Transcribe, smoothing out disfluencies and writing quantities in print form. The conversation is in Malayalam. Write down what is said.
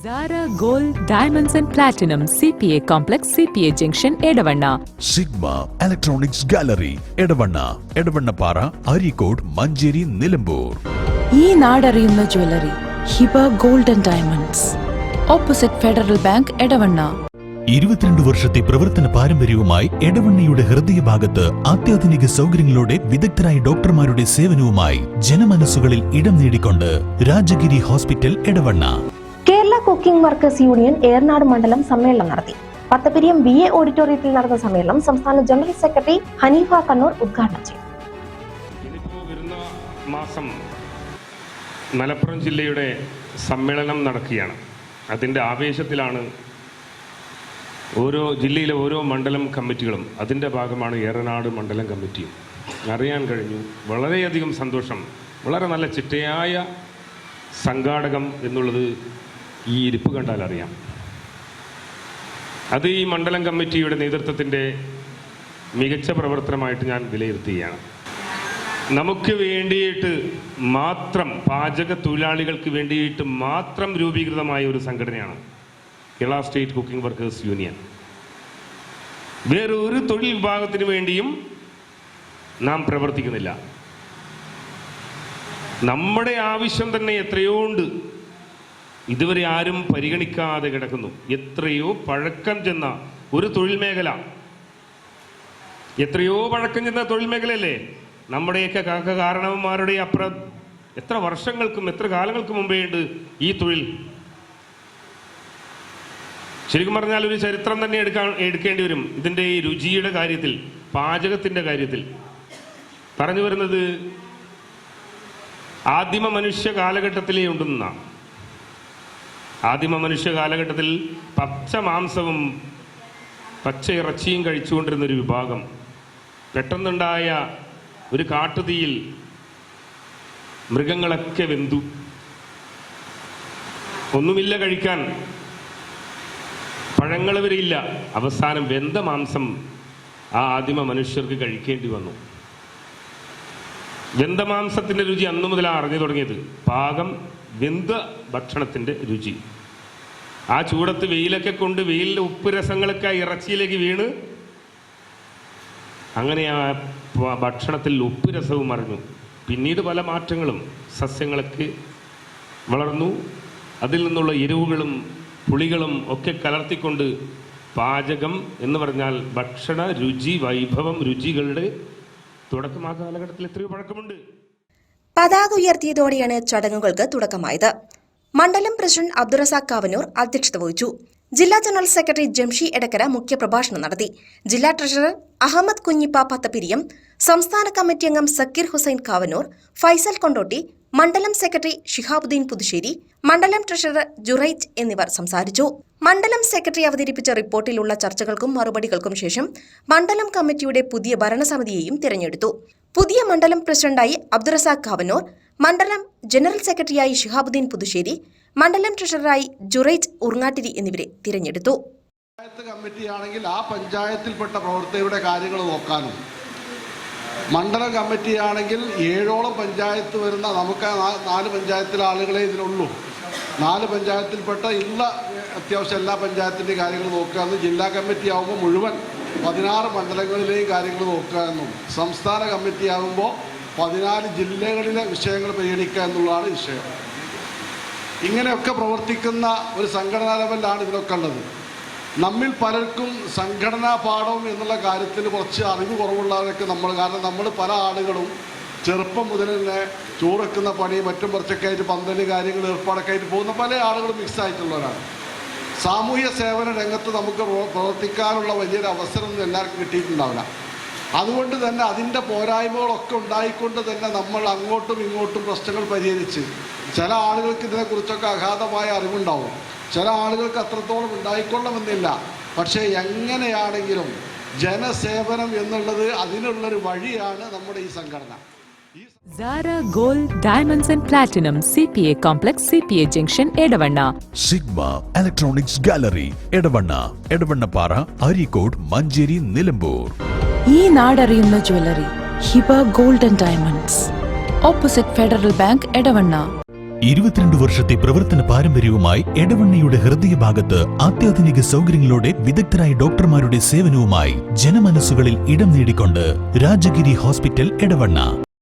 Zara Gold Diamonds and Platinum CPA Complex CPA Junction Edavanna Sigma Electronics Gallery Edavanna Para Arikod Manjeri Nilambur ഈ നാടറിയുന്ന jewellery Hiba gold and diamonds opposite Federal Bank Edavanna 22 വർഷത്തെ പ്രവർത്തന പാരമ്പര്യവുമായി എടവണ്ണയുടെ ഹൃദയഭാഗത്ത് അത്യാധുനിക സൗകര്യങ്ങളോടെ വിദഗ്ധരായ ഡോക്ടർമാരുടെ സേവനവുമായി ജനമനസ്സുകളിൽ ഇടം നേടിക്കൊണ്ട് Rajagiri hospital Edavanna. Kerala cooking workers union Eranad മണ്ഡലം സമ്മേളനം നടത്തി. പത്തപിരിയം BA ഓഡിറ്റോറിയത്തിൽ നടന്ന സമ്മേളനം സംസ്ഥാന ജനറൽ സെക്രട്ടറി ഹനീഫ കണ്ണൂർ ഉദ്ഘാടനം ചെയ്തു. വരുന്ന മാസം മലപ്പുറം ജില്ലയുടെ സമ്മേളനം നടക്കുകയാണ്. അതിൻ്റെ ആവേശത്തിലാണ് ഓരോ ജില്ലയിലെ ഓരോ മണ്ഡലം കമ്മിറ്റികളും. അതിൻ്റെ ഭാഗമാണ് ഏറനാട് മണ്ഡലം കമ്മിറ്റിയും. അറിയാൻ കഴിഞ്ഞു. വളരെയധികം സന്തോഷം. വളരെ നല്ല ചിട്ടയായ സംഘാടകം എന്നുള്ളത് ഈ ഇരിപ്പ് കണ്ടാൽ അറിയാം. അത് ഈ മണ്ഡലം കമ്മിറ്റിയുടെ നേതൃത്വത്തിൻ്റെ മികച്ച പ്രവർത്തനമായിട്ട് ഞാൻ വിലയിരുത്തുകയാണ്. നമുക്ക് വേണ്ടിയിട്ട് മാത്രം, പാചക തൊഴിലാളികൾക്ക് വേണ്ടിയിട്ട് മാത്രം രൂപീകൃതമായ ഒരു സംഘടനയാണ് Kerala state cooking workers union. വേറെ ഒരു തൊഴിൽ വിഭാഗത്തിന് വേണ്ടിയും നാം പ്രവർത്തിക്കുന്നില്ല. നമ്മുടെ ആവശ്യം തന്നെ എത്രയോ ഉണ്ട്, ഇതുവരെ ആരും പരിഗണിക്കാതെ കിടക്കുന്നു. എത്രയോ പഴക്കം ചെന്ന ഒരു തൊഴിൽ മേഖല, എത്രയോ പഴക്കം ചെന്ന തൊഴിൽ മേഖലയല്ലേ നമ്മുടെയൊക്കെ കാരണവന്മാരുടെ എത്ര വർഷങ്ങൾക്കും എത്ര കാലങ്ങൾക്ക് മുമ്പേ ഉണ്ട് ഈ തൊഴിൽ. ശരിക്കും പറഞ്ഞാൽ ഒരു ചരിത്രം തന്നെ എടുക്കേണ്ടി വരും ഇതിൻ്റെ ഈ രുചിയുടെ കാര്യത്തിൽ, പാചകത്തിൻ്റെ കാര്യത്തിൽ. പറഞ്ഞു വരുന്നത് ആദിമ മനുഷ്യ കാലഘട്ടത്തിലേ ഉണ്ടെന്നാണ്. ആദിമ മനുഷ്യ കാലഘട്ടത്തിൽ പച്ച മാംസവും പച്ച ഇറച്ചിയും കഴിച്ചുകൊണ്ടിരുന്നൊരു വിഭാഗം പെട്ടെന്നുണ്ടായ ഒരു കാട്ടുതീയിൽ മൃഗങ്ങളൊക്കെ വെന്തു. ഒന്നുമില്ല കഴിക്കാൻ, പഴങ്ങൾ വരെയില്ല. അവസാനം വെന്ത മാംസം ആ ആദിമ മനുഷ്യർക്ക് കഴിക്കേണ്ടി വന്നു. വെന്ത മാംസത്തിൻ്റെ രുചി അന്നു മുതലാണ് അറിഞ്ഞു തുടങ്ങിയത്. പാകം വെന്ത ഭക്ഷണത്തിൻ്റെ രുചി. ആ ചൂടത്ത് വെയിലൊക്കെ കൊണ്ട് വെയിലിൻ്റെ ഉപ്പ് രസങ്ങളൊക്കെ ഇറച്ചിയിലേക്ക് വീണ് അങ്ങനെ ആ ഭക്ഷണത്തിൽ ഉപ്പ് രസവും അറിഞ്ഞു. പിന്നീട് പല മാറ്റങ്ങളും, സസ്യങ്ങളൊക്കെ വളർന്നു. അതിൽ നിന്നുള്ള എരിവുകളും പുളികളും ഒക്കെ കലർത്തിക്കൊണ്ട് പാചകം എന്ന് പറഞ്ഞാൽ ഭക്ഷണ രുചി, വൈഭവം, രുചികളുടെ തുടക്കം ആ കാലഘട്ടത്തിൽ എത്രയോ പഴക്കമുണ്ട്. പതാക ഉയർത്തിയതോടെയാണ് ചടങ്ങുകൾക്ക് തുടക്കമായത്. മണ്ഡലം പ്രസിഡന്റ് അബ്ദുറസാഖ് കാവനൂർ അധ്യക്ഷത വഹിച്ചു. ജില്ലാ ജനറൽ സെക്രട്ടറി ജംഷി എടക്കര മുഖ്യപ്രഭാഷണം നടത്തി. ജില്ലാ ട്രഷറർ അഹമ്മദ് കുഞ്ഞിപ്പ പത്തപിരിയം, സംസ്ഥാന കമ്മിറ്റി അംഗം സക്കീർ ഹുസൈൻ കാവനൂർ, ഫൈസൽ കൊണ്ടോട്ടി, മണ്ഡലം സെക്രട്ടറി ഷിഹാബുദ്ദീൻ പുതുശ്ശേരി, മണ്ഡലം ട്രഷറർ ജുറൈജ് എന്നിവർ സംസാരിച്ചു. മണ്ഡലം സെക്രട്ടറി അവതരിപ്പിച്ച റിപ്പോർട്ടിലുള്ള ചർച്ചകൾക്കും മറുപടികൾക്കും ശേഷം മണ്ഡലം കമ്മിറ്റിയുടെ പുതിയ ഭരണസമിതിയെയും തിരഞ്ഞെടുത്തു. പുതിയ മണ്ഡലം പ്രസിഡന്റായി അബ്ദുറസാഖ് കാവനൂർ, മണ്ഡലം ജനറൽ സെക്രട്ടറിയായി ഷിഹാബുദ്ദീൻ പുതുശ്ശേരി, മണ്ഡലം ട്രഷററായി ജുറൈജ് ഉർങ്ങാട്ടിരി എന്നിവരെ തിരഞ്ഞെടുത്തു. പഞ്ചായത്ത് കമ്മിറ്റിയാണെങ്കിൽ ആ പഞ്ചായത്തിൽപ്പെട്ട പ്രവർത്തകരുടെ കാര്യങ്ങൾ നോക്കാനും, മണ്ഡലം കമ്മിറ്റിയാണെങ്കിൽ 7ഓളം പഞ്ചായത്ത് വരുന്ന, നമുക്ക് 4 പഞ്ചായത്തിലെ ആളുകളെ ഇതിനുള്ളൂ. 4 പഞ്ചായത്തിൽപ്പെട്ട അത്യാവശ്യം എല്ലാ പഞ്ചായത്തിൻ്റെയും കാര്യങ്ങൾ നോക്കുകയെന്നും, ജില്ലാ കമ്മിറ്റി ആകുമ്പോൾ മുഴുവൻ 16 മണ്ഡലങ്ങളിലെയും കാര്യങ്ങൾ നോക്കുകയെന്നും, സംസ്ഥാന കമ്മിറ്റി ആകുമ്പോൾ 14 ജില്ലകളിലെ വിഷയങ്ങൾ പരിഗണിക്കുക എന്നുള്ളതാണ് വിഷയം. ഇങ്ങനെയൊക്കെ പ്രവർത്തിക്കുന്ന ഒരു സംഘടനാ ലെവലിലാണ് ഇതിനൊക്കെ ഉള്ളത്. നമ്മിൽ പലർക്കും സംഘടനാ പാഠം എന്നുള്ള കാര്യത്തിൽ കുറച്ച് അറിവ് കുറവുള്ളവരൊക്കെ കാരണം നമ്മൾ പല ആളുകളും ചെറുപ്പം മുതൽ തന്നെ ചോറെക്കുന്ന പണി മറ്റും കുറച്ചൊക്കെ ആയിട്ട് പന്തല് കാര്യങ്ങൾ ഏർപ്പാടൊക്കെ ആയിട്ട് പോകുന്ന പല ആളുകളും മിക്സായിട്ടുള്ളവരാണ്. സാമൂഹ്യ സേവന രംഗത്ത് നമുക്ക് പ്രവർത്തിക്കാനുള്ള വലിയൊരു അവസരമൊന്നും എല്ലാവർക്കും കിട്ടിയിട്ടുണ്ടാവില്ല. അതുകൊണ്ട് തന്നെ അതിൻ്റെ പോരായ്മകളൊക്കെ ഉണ്ടായിക്കൊണ്ട് തന്നെ നമ്മൾ അങ്ങോട്ടും ഇങ്ങോട്ടും പ്രശ്നങ്ങൾ പരിഹരിച്ച്, ചില ആളുകൾക്ക് ഇതിനെക്കുറിച്ചൊക്കെ അഗാധമായ അറിവുണ്ടാവും, ചില ആളുകൾക്ക് അത്രത്തോളം ഉണ്ടായിക്കൊള്ളണമെന്നില്ല. പക്ഷേ എങ്ങനെയാണെങ്കിലും ജനസേവനം എന്നുള്ളത് അതിനുള്ളൊരു വഴിയാണ് നമ്മുടെ ഈ സംഘടന. Zara Gold Diamonds and Platinum CPA Complex CPA Junction Edavanna Sigma Electronics Gallery Edavanna Para Arikod Manjeri Nilambur. ഈ നാടറിയുന്ന jewellery Hiba gold and diamonds opposite Federal Bank Edavanna 22 വർഷത്തെ പ്രവർത്തന പാരമ്പര്യവുമായി എടവണ്ണയുടെ ഹൃദയഭാഗത്ത് അത്യാധുനിക സൗകര്യങ്ങളോടെ വിദഗ്ധരായ ഡോക്ടർമാരുടെ സേവനവുമായി ജനമനസ്സുകളിൽ ഇടം നേടിക്കൊണ്ട് രാജഗിരി ഹോസ്പിറ്റൽ എടവണ്ണ.